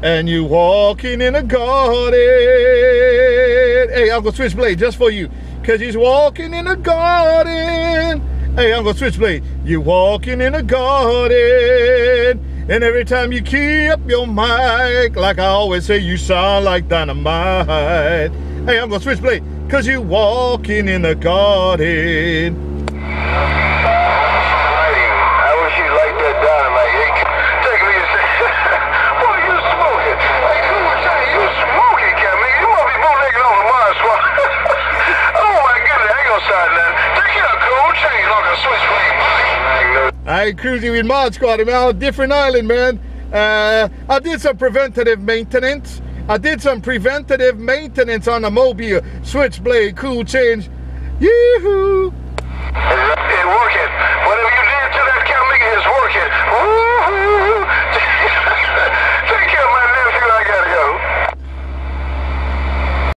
and you walking in a garden. Hey, Uncle Switchblade, just for you, cause he's walking in a garden. Hey, Uncle Switchblade, you walking in a garden, and every time you key up your mic, like I always say, you sound like dynamite. Hey, Uncle Switchblade, cause you walking in a garden. I wish you liked that dynamite. Hey, take me and say, boy, you smoking. Hey, Coolchange, you smoking, cat, man. You must be bootlegging on the Mod Squad. Oh my goodness, I ain't gonna start nothing. Take care of Coolchange like a Switchblade. I ain't cruising with Mod Squad, man, on a different island, man. I did some preventative maintenance. on the mobile. Switchblade, Coolchange. Yoo-hoo! It's working. Whatever you did to that camera is working. Woo-hoo!